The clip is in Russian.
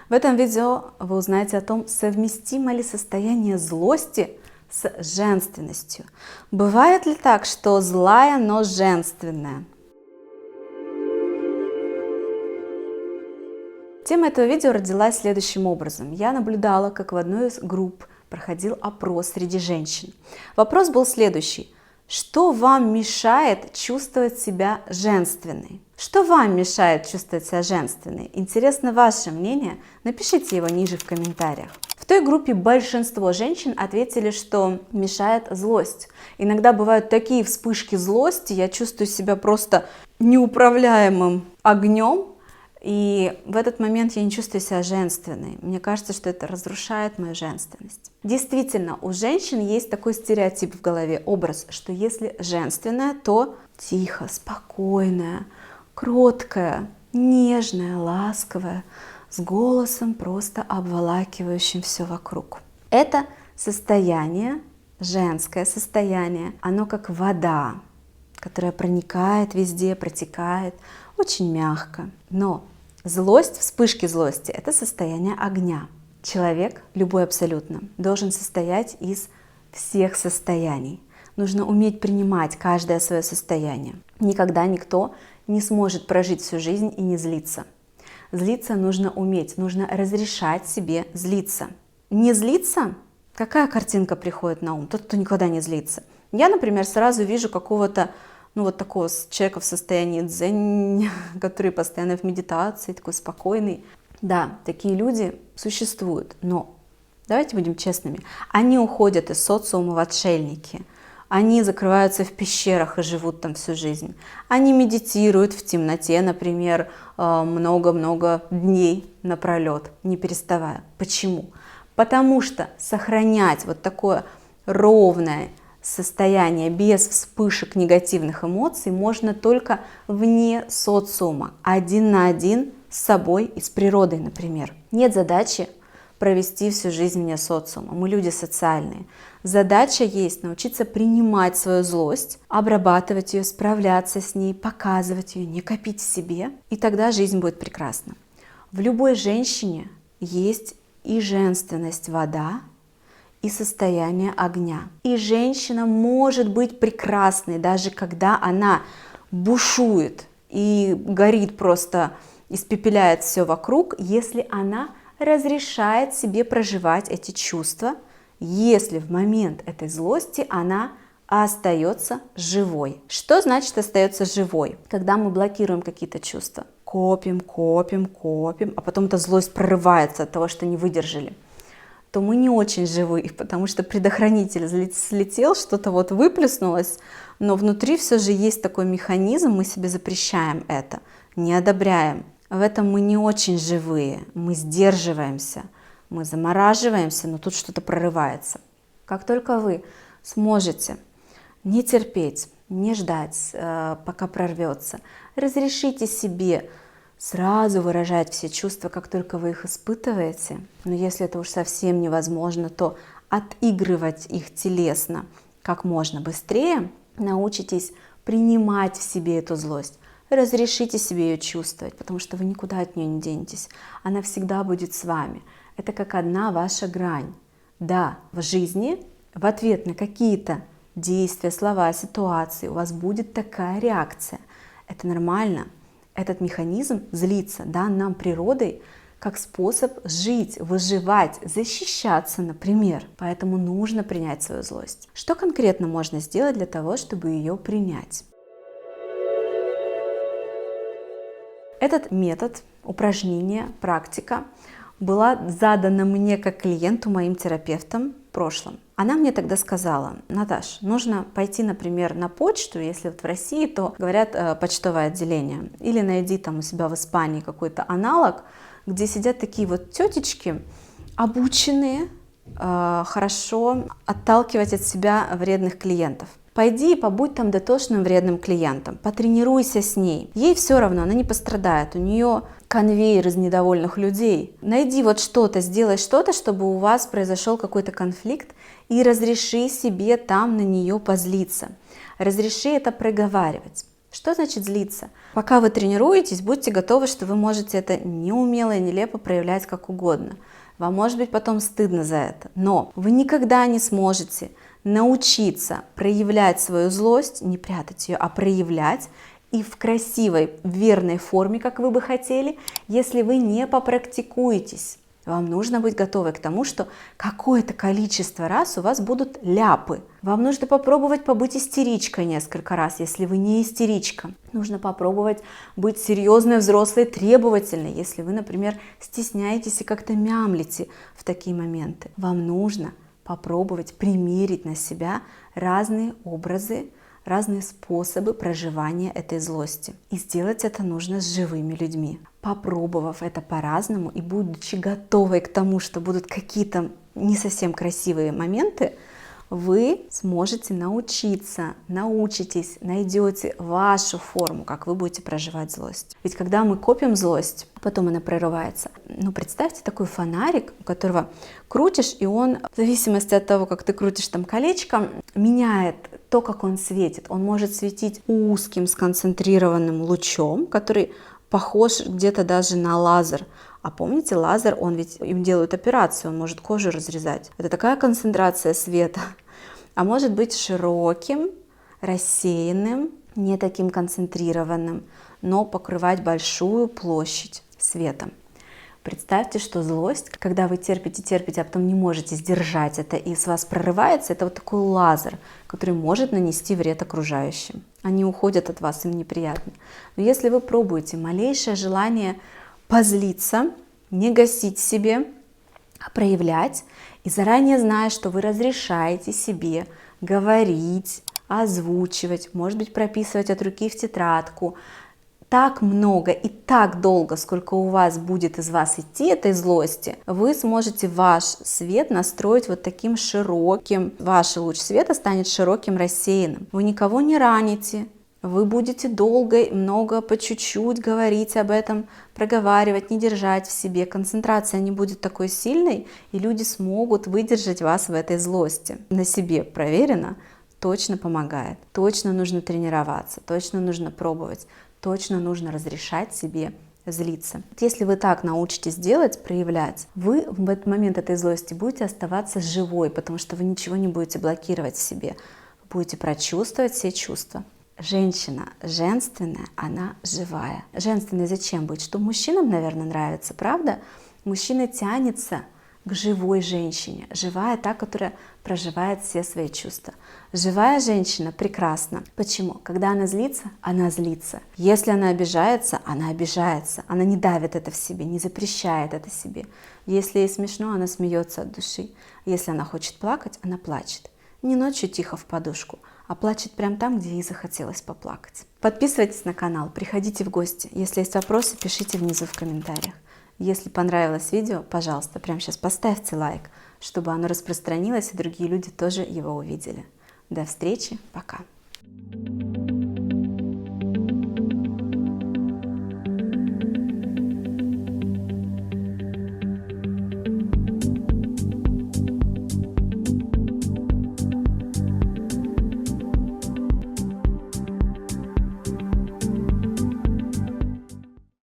В этом видео вы узнаете о том, совместимо ли состояние злости с женственностью. Бывает ли так, что злая, но женственная? Тема этого видео родилась следующим образом. Я наблюдала, как в одной из групп проходил опрос среди женщин. Вопрос был следующий. Что вам мешает чувствовать себя женственной? Что вам мешает чувствовать себя женственной? Интересно ваше мнение? Напишите его ниже в комментариях. В той группе большинство женщин ответили, что мешает злость. Иногда бывают такие вспышки злости, я чувствую себя просто неуправляемым огнем, и в этот момент я не чувствую себя женственной. Мне кажется, что это разрушает мою женственность. Действительно, у женщин есть такой стереотип в голове, образ, что если женственная, то тихо, спокойная, кроткая, нежная, ласковая, с голосом просто обволакивающим все вокруг. Это состояние, женское состояние, оно как вода, которая проникает везде, протекает очень мягко. Но злость, вспышки злости – это состояние огня. Человек, любой абсолютно, должен состоять из всех состояний. Нужно уметь принимать каждое свое состояние. Никогда никто не сможет прожить всю жизнь и не злиться. Злиться нужно уметь, нужно разрешать себе злиться. Не злиться? Какая картинка приходит на ум? Тот, кто никогда не злится. Я, например, сразу вижу какого-то вот такого человека в состоянии дзен, который постоянно в медитации, такой спокойный. Да, такие люди существуют, но давайте будем честными. Они уходят из социума в отшельники. Они закрываются в пещерах и живут там всю жизнь. Они медитируют в темноте, например, много-много дней напролет, не переставая. Почему? Потому что сохранять вот такое ровное состояние без вспышек негативных эмоций можно только вне социума, один на один с собой и с природой, например. Нет задачи провести всю жизнь вне социума. Мы люди социальные. Задача есть научиться принимать свою злость, обрабатывать ее, справляться с ней, показывать ее, не копить в себе, и тогда жизнь будет прекрасна. В любой женщине есть и женственность вода, и состояние огня. И женщина может быть прекрасной, даже когда она бушует и горит просто, испепеляет все вокруг, если она разрешает себе проживать эти чувства, если в момент этой злости она остается живой. Что значит остается живой? Когда мы блокируем какие-то чувства, копим, а потом эта злость прорывается от того, что не выдержали, то мы не очень живы, потому что предохранитель слетел, что-то вот выплеснулось, но внутри все же есть такой механизм, мы себе запрещаем это, не одобряем. В этом мы не очень живые, мы сдерживаемся, мы замораживаемся, но тут что-то прорывается. Как только вы сможете не терпеть, не ждать, пока прорвется, разрешите себе сразу выражать все чувства, как только вы их испытываете, но если это уж совсем невозможно, то отыгрывать их телесно как можно быстрее, научитесь принимать в себе эту злость. Разрешите себе ее чувствовать, потому что вы никуда от нее не денетесь. Она всегда будет с вами. Это как одна ваша грань. Да, в жизни в ответ на какие-то действия, слова, ситуации у вас будет такая реакция. Это нормально. Этот механизм злиться дан нам природой как способ жить, выживать, защищаться, например. Поэтому нужно принять свою злость. Что конкретно можно сделать для того, чтобы ее принять? Этот метод, упражнение, практика была задана мне как клиенту моим терапевтом в прошлом. Она мне тогда сказала: Наташ, нужно пойти, например, на почту, если вот в России, то говорят почтовое отделение, или найди там у себя в Испании какой-то аналог, где сидят такие вот тетечки, обученные хорошо отталкивать от себя вредных клиентов. Пойди и побудь там дотошным вредным клиентом, потренируйся с ней. Ей все равно, она не пострадает, у нее конвейер из недовольных людей. Найди вот что-то, сделай что-то, чтобы у вас произошел какой-то конфликт, и разреши себе там на нее позлиться. Разреши это проговаривать. Что значит злиться? Пока вы тренируетесь, будьте готовы, что вы можете это неумело и нелепо проявлять как угодно. Вам может быть потом стыдно за это, но вы никогда не сможете научиться проявлять свою злость, не прятать ее, а проявлять и в красивой, верной форме, как вы бы хотели, если вы не попрактикуетесь. Вам нужно быть готовы к тому, что какое-то количество раз у вас будут ляпы. Вам нужно попробовать побыть истеричкой несколько раз, если вы не истеричка. Нужно попробовать быть серьезной, взрослой, требовательной, если вы, например, стесняетесь и как-то мямлите в такие моменты. Вам нужно попробовать примерить на себя разные образы, разные способы проживания этой злости. И сделать это нужно с живыми людьми. Попробовав это по-разному и будучи готовой к тому, что будут какие-то не совсем красивые моменты, вы сможете научитесь, найдете вашу форму, как вы будете проживать злость. Ведь когда мы копим злость, потом она прорывается. Представьте такой фонарик, у которого крутишь, и он, в зависимости от того, как ты крутишь там колечко, меняет то, как он светит. Он может светить узким сконцентрированным лучом, который похож где-то даже на лазер. А помните, лазер, им делают операцию, он может кожу разрезать. Это такая концентрация света. А может быть широким, рассеянным, не таким концентрированным, но покрывать большую площадь светом. Представьте, что злость, когда вы терпите, а потом не можете сдержать это, и с вас прорывается, это вот такой лазер, который может нанести вред окружающим. Они уходят от вас, им неприятно. Но если вы пробуете малейшее желание позлиться, не гасить себе, а проявлять, и заранее зная, что вы разрешаете себе говорить, озвучивать, может быть, прописывать от руки в тетрадку, так много и так долго, сколько у вас будет из вас идти этой злости, вы сможете ваш свет настроить вот таким широким, ваш луч света станет широким, рассеянным. Вы никого не раните, вы будете долго, много, по чуть-чуть говорить об этом, проговаривать, не держать в себе. Концентрация не будет такой сильной, и люди смогут выдержать вас в этой злости. На себе проверено, точно помогает. Точно нужно тренироваться, точно нужно пробовать, точно нужно разрешать себе злиться. Если вы так научитесь делать, проявлять, вы в этот момент этой злости будете оставаться живой, потому что вы ничего не будете блокировать в себе. Вы будете прочувствовать все чувства. Женщина женственная, она живая. Женственной зачем быть? Что мужчинам, наверное, нравится, правда? Мужчина тянется к живой женщине. Живая та, которая проживает все свои чувства. Живая женщина прекрасна. Почему? Когда она злится, она злится. Если она обижается, она обижается. Она не давит это в себе, не запрещает это себе. Если ей смешно, она смеется от души. Если она хочет плакать, она плачет. Не ночью тихо в подушку, а плачет прямо там, где ей захотелось поплакать. Подписывайтесь на канал, приходите в гости. Если есть вопросы, пишите внизу в комментариях. Если понравилось видео, пожалуйста, прямо сейчас поставьте лайк, чтобы оно распространилось и другие люди тоже его увидели. До встречи, пока!